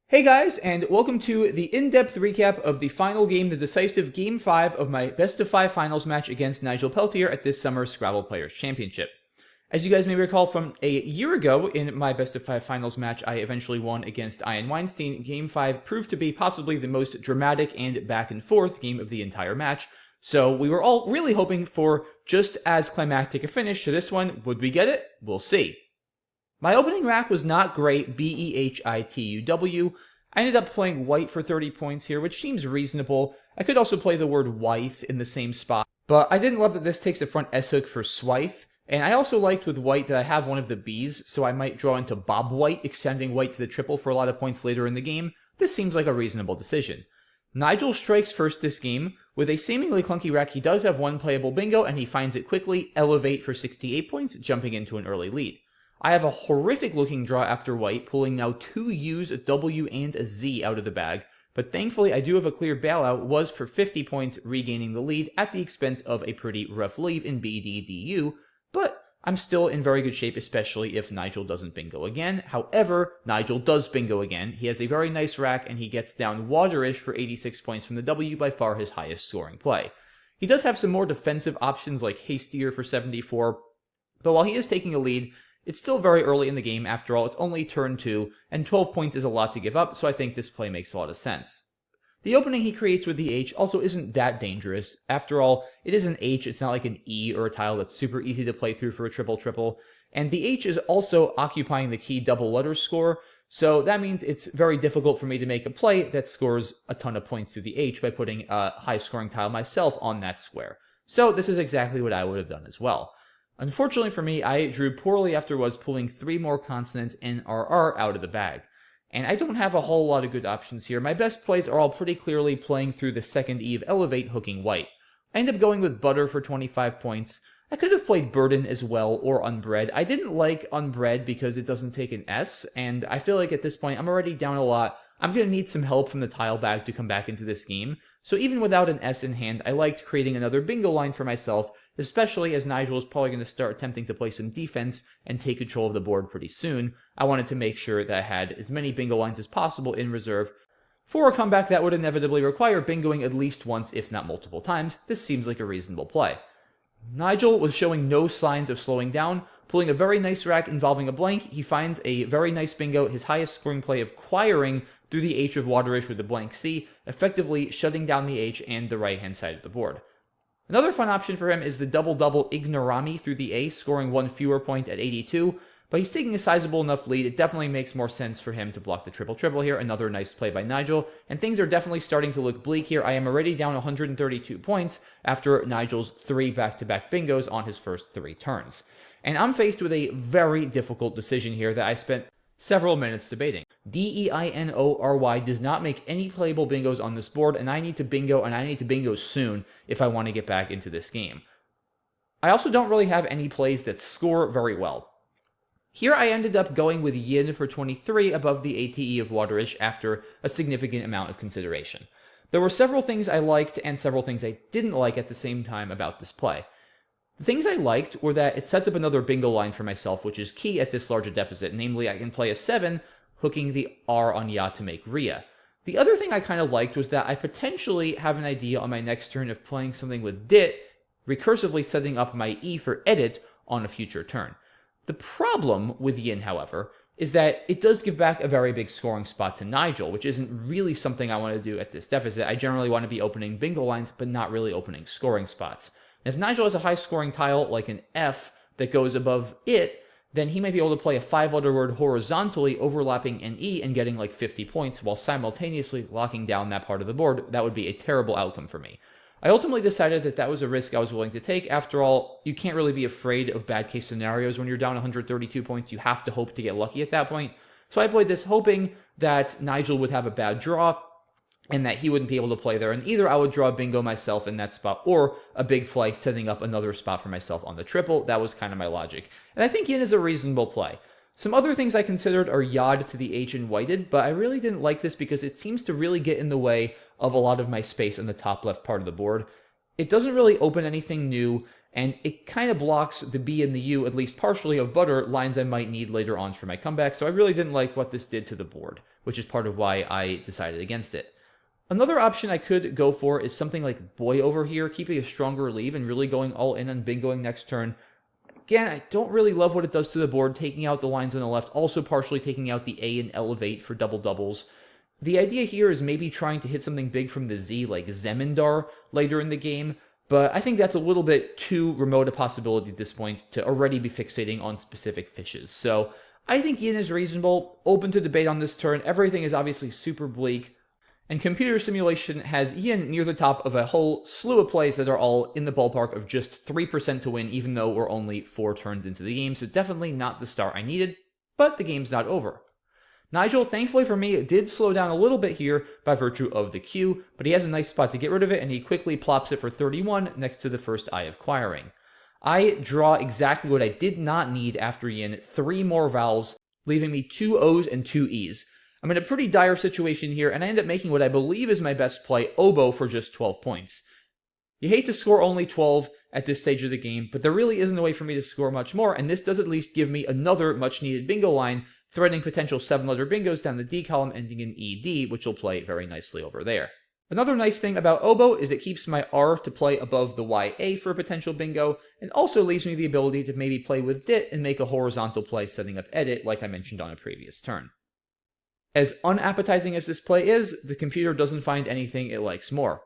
Hey guys, and welcome to the in-depth recap of the final game, the decisive Game 5 of my best-of-5 finals match against Nigel Peltier at this summer's Scrabble Players Championship. As you guys may recall from a year ago, in my best-of-5 finals match, I eventually won against Ian Weinstein. Game 5 proved to be possibly the most dramatic and back-and-forth game of the entire match, so we were all really hoping for just as climactic a finish to this one. Would we get it? We'll see. My opening rack was not great, B-E-H-I-T-U-W. I ended up playing white for 30 points here, which seems reasonable. I could also play the word wythe in the same spot, but I didn't love that this takes a front S-hook for swithe, and I also liked with white that I have one of the Bs, so I might draw into Bob White, extending white to the triple for a lot of points later in the game. This seems like a reasonable decision. Nigel strikes first this game. With a seemingly clunky rack, he does have one playable bingo, and he finds it quickly, elevate for 68 points, jumping into an early lead. I have a horrific looking draw after white, pulling now two U's, a W, and a Z out of the bag, but thankfully I do have a clear bailout, was for 50 points, regaining the lead at the expense of a pretty rough leave in BDDU, but I'm still in very good shape, especially if Nigel doesn't bingo again. However, Nigel does bingo again. He has a very nice rack, and he gets down waterish for 86 points from the W, by far his highest scoring play. He does have some more defensive options like Hastier for 74, but while he is taking a lead, it's still very early in the game. After all, it's only turn 2, and 12 points is a lot to give up, so I think this play makes a lot of sense. The opening he creates with the H also isn't that dangerous. After all, it is an H, it's not like an E or a tile that's super easy to play through for a triple-triple, and the H is also occupying the key double letter score, so that means it's very difficult for me to make a play that scores a ton of points through the H by putting a high-scoring tile myself on that square. So this is exactly what I would have done as well. Unfortunately for me, I drew poorly afterwards, pulling 3 more consonants NRR out of the bag. And I don't have a whole lot of good options here. My best plays are all pretty clearly playing through the second E of Elevate, hooking white. I end up going with Butter for 25 points. I could have played Burden as well, or Unbred. I didn't like Unbred because it doesn't take an S, and I feel like at this point I'm already down a lot. I'm going to need some help from the tile bag to come back into this game. So even without an S in hand, I liked creating another bingo line for myself, especially as Nigel is probably going to start attempting to play some defense and take control of the board pretty soon. I wanted to make sure that I had as many bingo lines as possible in reserve for a comeback that would inevitably require bingoing at least once, if not multiple times. This seems like a reasonable play. Nigel was showing no signs of slowing down, pulling a very nice rack involving a blank. He finds a very nice bingo, his highest scoring play of Quiring through the H of Waterish with a blank C, effectively shutting down the H and the right-hand side of the board. Another fun option for him is the double-double Ignorami through the A, scoring 1 fewer point at 82, but he's taking a sizable enough lead. It definitely makes more sense for him to block the triple-triple here. Another nice play by Nigel, and things are definitely starting to look bleak here. I am already down 132 points after Nigel's 3 back-to-back bingos on his first 3 turns. And I'm faced with a very difficult decision here that I spent several minutes debating. D-E-I-N-O-R-Y does not make any playable bingos on this board, and I need to bingo, and I need to bingo soon if I want to get back into this game. I also don't really have any plays that score very well. Here I ended up going with Yin for 23 above the ATE of Waterish after a significant amount of consideration. There were several things I liked and several things I didn't like at the same time about this play. The things I liked were that it sets up another bingo line for myself, which is key at this large a deficit, namely I can play a 7, hooking the R on Ya to make Ria. The other thing I kind of liked was that I potentially have an idea on my next turn of playing something with Dit, recursively setting up my E for Edit on a future turn. The problem with Yin, however, is that it does give back a very big scoring spot to Nigel, which isn't really something I want to do at this deficit. I generally want to be opening bingo lines, but not really opening scoring spots. If Nigel has a high-scoring tile, like an F, that goes above it, then he might be able to play a 5-letter word horizontally, overlapping an E and getting like 50 points, while simultaneously locking down that part of the board. That would be a terrible outcome for me. I ultimately decided that that was a risk I was willing to take. After all, you can't really be afraid of bad-case scenarios when you're down 132 points. You have to hope to get lucky at that point. So I played this hoping that Nigel would have a bad draw, and that he wouldn't be able to play there, and either I would draw bingo myself in that spot, or a big play setting up another spot for myself on the triple. That was kind of my logic. And I think Yin is a reasonable play. Some other things I considered are Yod to the H and Whited, but I really didn't like this because it seems to really get in the way of a lot of my space on the top left part of the board. It doesn't really open anything new, and it kind of blocks the B and the U, at least partially, of Butter, lines I might need later on for my comeback, so I really didn't like what this did to the board. which is part of why I decided against it. Another option I could go for is something like Boy over here, keeping a stronger lead and really going all in on bingoing next turn. Again, I don't really love what it does to the board, taking out the lines on the left, also partially taking out the A and Elevate for double doubles. The idea here is maybe trying to hit something big from the Z, like Zemindar, later in the game, but I think that's a little bit too remote a possibility at this point to already be fixating on specific fishes. So I think Ian is reasonable, open to debate on this turn. Everything is obviously super bleak, and computer simulation has Ian near the top of a whole slew of plays that are all in the ballpark of just 3% to win, even though we're only 4 turns into the game, so definitely not the start I needed, but the game's not over. Nigel, thankfully for me, did slow down a little bit here by virtue of the Q, but he has a nice spot to get rid of it, and he quickly plops it for 31 next to the first eye of acquiring. I draw exactly what I did not need after Ian, 3 more vowels, leaving me 2 O's and 2 E's. I'm in a pretty dire situation here, and I end up making what I believe is my best play, Oboe, for just 12 points. You hate to score only 12 at this stage of the game, but there really isn't a way for me to score much more, and this does at least give me another much-needed bingo line, threatening potential 7-letter bingos down the D column ending in ED, which will play very nicely over there. Another nice thing about Oboe is it keeps my R to play above the YA for a potential bingo, and also leaves me the ability to maybe play with DIT and make a horizontal play setting up edit, like I mentioned on a previous turn. As unappetizing as this play is, the computer doesn't find anything it likes more.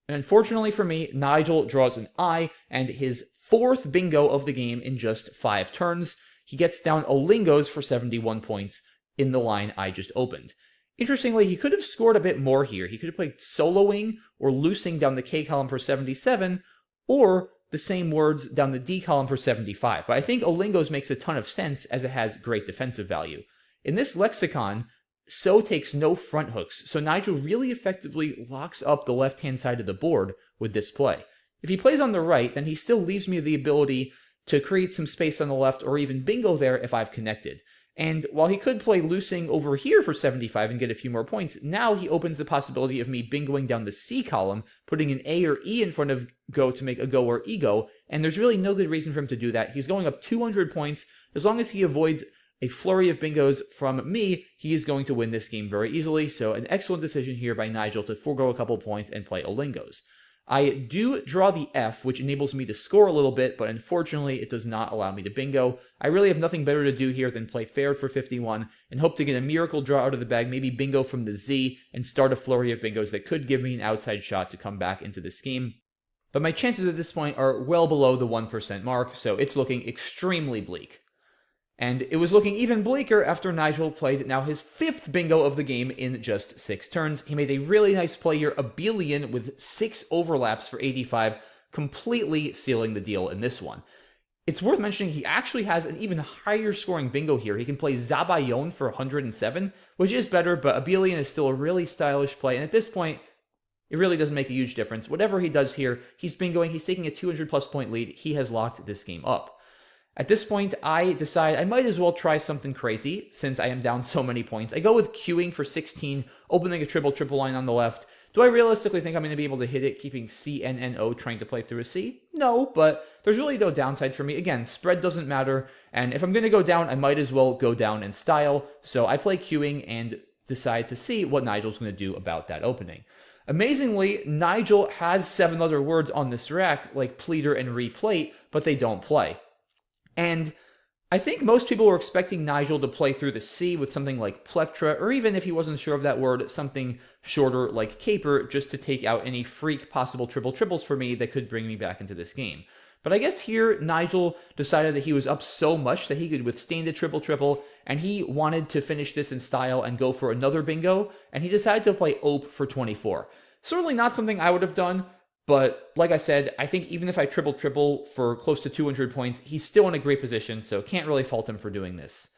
And unfortunately for me, Nigel draws an I, and his 4th bingo of the game in just 5 turns. He gets down Olingos for 71 points in the line I just opened. Interestingly, he could have scored a bit more here. He could have played soloing or loosing down the K column for 77, or the same words down the D column for 75. But I think Olingos makes a ton of sense as it has great defensive value. In this lexicon, So takes no front hooks, so Nigel really effectively locks up the left-hand side of the board with this play. If he plays on the right, then he still leaves me the ability to create some space on the left or even bingo there if I've connected. And while he could play loosing over here for 75 and get a few more points, now he opens the possibility of me bingoing down the C column, putting an A or E in front of go to make a go or ego, and there's really no good reason for him to do that. He's going up 200 points. As long as he avoids a flurry of bingos from me, he is going to win this game very easily, so an excellent decision here by Nigel to forego a couple points and play Olingos. I do draw the F, which enables me to score a little bit, but unfortunately it does not allow me to bingo. I really have nothing better to do here than play fair for 51 and hope to get a miracle draw out of the bag, maybe bingo from the Z, and start a flurry of bingos that could give me an outside shot to come back into this game. But my chances at this point are well below the 1% mark, so it's looking extremely bleak. And it was looking even bleaker after Nigel played now his 5th bingo of the game in just 6 turns. He made a really nice play here, Abelian with 6 overlaps for 85, completely sealing the deal in this one. It's worth mentioning he actually has an even higher scoring bingo here. He can play Zabayon for 107, which is better, but Abelian is still a really stylish play, and at this point, it really doesn't make a huge difference. Whatever he does here, he's bingoing, he's taking a 200-plus point lead, he has locked this game up. At this point, I decide I might as well try something crazy, since I am down so many points. I go with queuing for 16, opening a triple line on the left. Do I realistically think I'm going to be able to hit it, keeping C, N, N, O, trying to play through a C? No, but there's really no downside for me. Again, spread doesn't matter, and if I'm going to go down, I might as well go down in style. So I play queuing and decide to see what Nigel's going to do about that opening. Amazingly, Nigel has 7 other words on this rack, like pleater and replate, but they don't play. And I think most people were expecting Nigel to play through the C with something like plectra, or even if he wasn't sure of that word, something shorter like caper, just to take out any freak possible triples for me that could bring me back into this game. But I guess here, Nigel decided that he was up so much that he could withstand a triple, and he wanted to finish this in style and go for another bingo, and he decided to play Ope for 24. Certainly not something I would have done, but like I said, I think even if I triple for close to 200 points, he's still in a great position, so can't really fault him for doing this.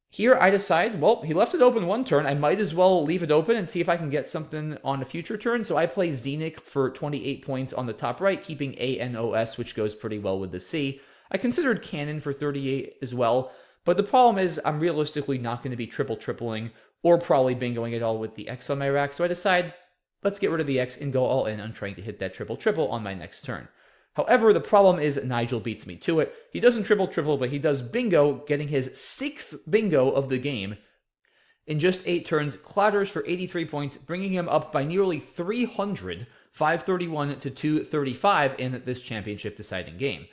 Here I decide, well, he left it open one turn, I might as well leave it open and see if I can get something on a future turn, so I play Xenic for 28 points on the top right, keeping ANOS, which goes pretty well with the C. I considered Cannon for 38 as well, but the problem is I'm realistically not going to be tripling or probably bingoing it all with the X on my rack, so I decide, let's get rid of the X and go all in on trying to hit that triple on my next turn. However, the problem is Nigel beats me to it. He doesn't triple, but he does bingo, getting his 6th bingo of the game. in just 8 turns, clatters for 83 points, bringing him up by nearly 300, 531 to 235 in this championship deciding game.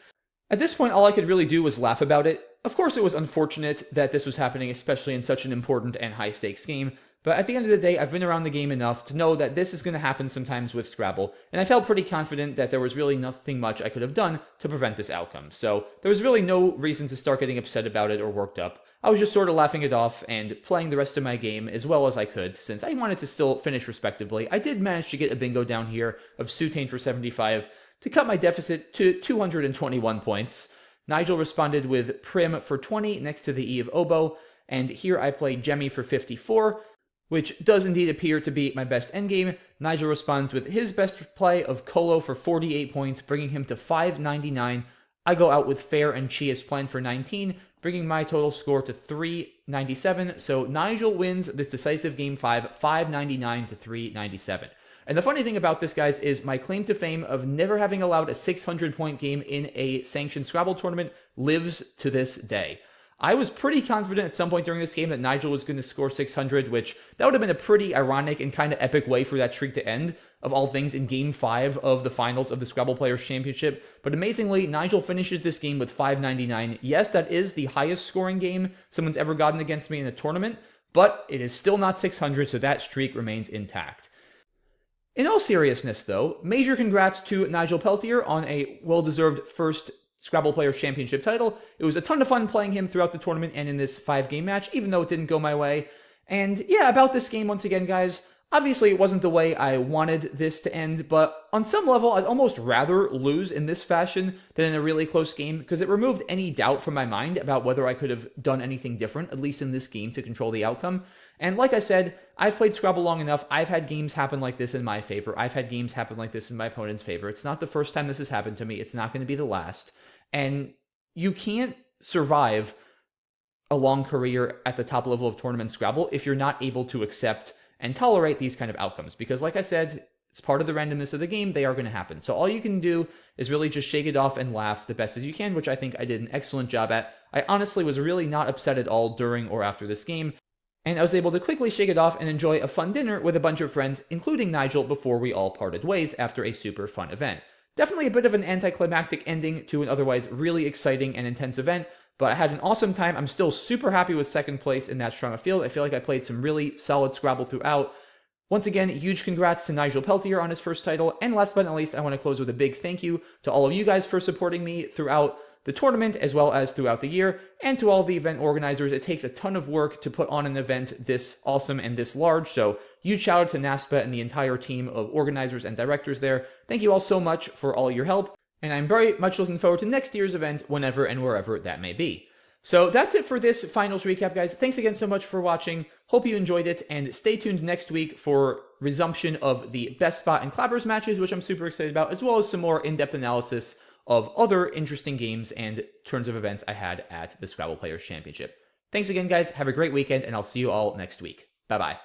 At this point, all I could really do was laugh about it. Of course, it was unfortunate that this was happening, especially in such an important and high-stakes game, but at the end of the day, I've been around the game enough to know that this is going to happen sometimes with Scrabble, and I felt pretty confident that there was really nothing much I could have done to prevent this outcome. So there was really no reason to start getting upset about it or worked up. I was just sort of laughing it off and playing the rest of my game as well as I could, since I wanted to still finish respectively. I did manage to get a bingo down here of Sutain for 75 to cut my deficit to 221 points. Nigel responded with Prim for 20 next to the E of Oboe, and here I played Jemmy for 54, which does indeed appear to be my best endgame. Nigel responds with his best play of Colo for 48 points, bringing him to 599. I go out with Fair and Chia's plan for 19, bringing my total score to 397. So Nigel wins this decisive game 5, 599 to 397. And the funny thing about this, guys, is my claim to fame of never having allowed a 600-point game in a sanctioned Scrabble tournament lives to this day. I was pretty confident at some point during this game that Nigel was going to score 600, which that would have been a pretty ironic and kind of epic way for that streak to end, of all things, in Game 5 of the finals of the Scrabble Players Championship. But amazingly, Nigel finishes this game with 599. Yes, that is the highest scoring game someone's ever gotten against me in a tournament, but it is still not 600, so that streak remains intact. In all seriousness, though, major congrats to Nigel Peltier on a well-deserved first Scrabble Players Championship title. It was a ton of fun playing him throughout the tournament and in this 5-game match, even though it didn't go my way. And yeah, about this game once again, guys, obviously it wasn't the way I wanted this to end, but on some level, I'd almost rather lose in this fashion than in a really close game, because it removed any doubt from my mind about whether I could have done anything different, at least in this game, to control the outcome. And like I said, I've played Scrabble long enough. I've had games happen like this in my favor. I've had games happen like this in my opponent's favor. It's not the first time this has happened to me. It's not going to be the last. And you can't survive a long career at the top level of tournament Scrabble if you're not able to accept and tolerate these kind of outcomes. Because like I said, it's part of the randomness of the game. They are going to happen. So all you can do is really just shake it off and laugh the best as you can, which I think I did an excellent job at. I honestly was really not upset at all during or after this game. And I was able to quickly shake it off and enjoy a fun dinner with a bunch of friends, including Nigel, before we all parted ways after a super fun event. Definitely a bit of an anticlimactic ending to an otherwise really exciting and intense event, but I had an awesome time. I'm still super happy with second place in that strong a field. I feel like I played some really solid Scrabble throughout. Once again, huge congrats to Nigel Peltier on his first title, and last but not least, I want to close with a big thank you to all of you guys for supporting me throughout the tournament as well as throughout the year, and to all the event organizers. It takes a ton of work to put on an event this awesome and this large, so huge shout out to NASPA and the entire team of organizers and directors there. Thank you all so much for all your help, and I'm very much looking forward to next year's event whenever and wherever that may be. So that's it for this finals recap, guys. Thanks again so much for watching. Hope you enjoyed it, and stay tuned next week for resumption of the Best Spot and Clappers matches, which I'm super excited about, as well as some more in-depth analysis of other interesting games and turns of events I had at the Scrabble Players Championship. Thanks again, guys. Have a great weekend, and I'll see you all next week. Bye-bye.